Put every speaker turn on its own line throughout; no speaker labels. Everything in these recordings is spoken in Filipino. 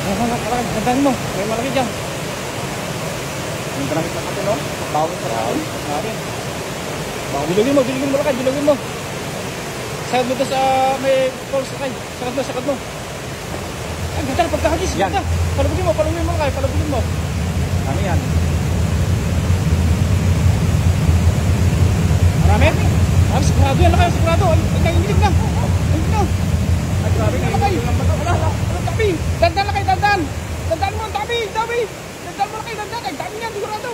Gandaan mo. May malaki dyan. Yung gamit na natin, no? Bawin pa rin. Natin. Bilugin mo lakay. Bilugin mo. Sagad mo doon sa may force lakay. Sagad mo. Ay, ganda. Pagkahagis. Ganda. Palabugin mo lakay. Palabugin mo. Ano yan? Marami? Sigurado yan lakay. Sigurado. Ay, nanginginig na. Ay, grabe na lakay. Wala tabi. Dandan lakay. Dandan mo ang tabi. Dandan mo lakay. Dandan. Ay, dami yan. Sigurado.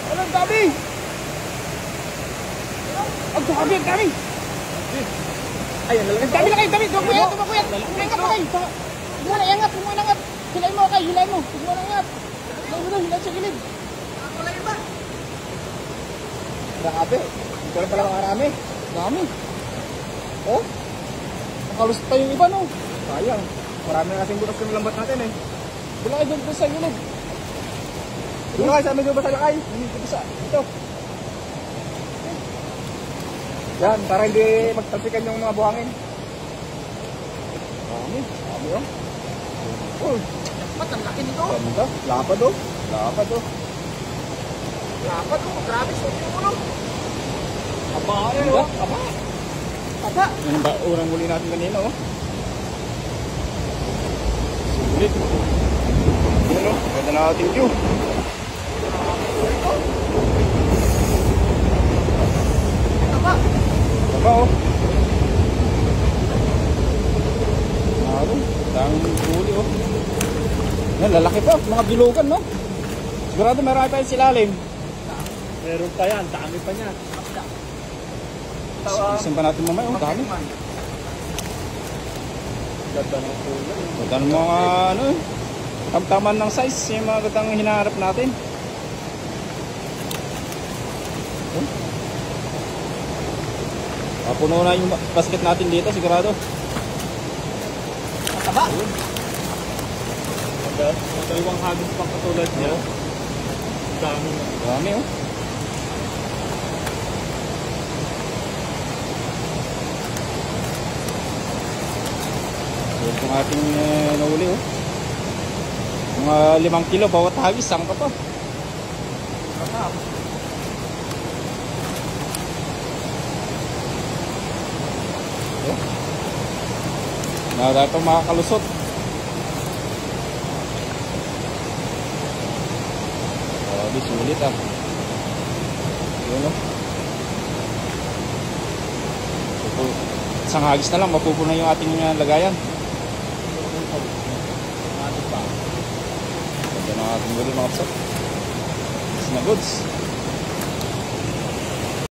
Walang tabi. Ang dami. Ay, ang lalaki. Ang dami. Tumakbo yan. Iangat mo kayo. Iangat. Hilain mo. Huwag mo angat. Hilain sa gilid. Hilain ba? Grabe. Ito lang pala makarami. Dami. Oh? Nakalusot pa yung iba, no? Sayang. Marami na kasing butas ng lambat natin, eh. Wala kayo doon sa gilid. Doon kayo sa medyo basa lakay. Ito. Yan, para hindi magtalsikan yung mga buhangin. Dami, oh. Oh, ba't ang laki nito? Ganda, lapad oh. Grabe, sulit yung ulo. Aba, oh. Aba. Yan ba, urang muli natin kanina, oh. Sulit. Yan, oh. Ganda na ating view. Aba, oh. Daming huli, oh. Yan, lalaki pa. Mga bilugan, no? Sigurado marami pa yung silalim. Meron pa yan. Dami pa niyan. Isan pa natin mamaya, oh. Dami. Ganda ng kulay. Ganda ng mga, ano, tamtaman ng size. Yung mga gandang hinaharap natin. Puno na yung basket natin dito, sigurado. Mataba. Dalawang hagis pang katulad niya. Dami, oh. Ito yung ating nahuli, oh. Mga 5 kilo bawat hagis, saan ka pa? Dahil pa makakalusot. Grabe, sulit ah. Yun, oh. Isang hagis na lang, mapupunan yung ating lagayan. Ganda na ating huli mga kapsat. Goods na goods.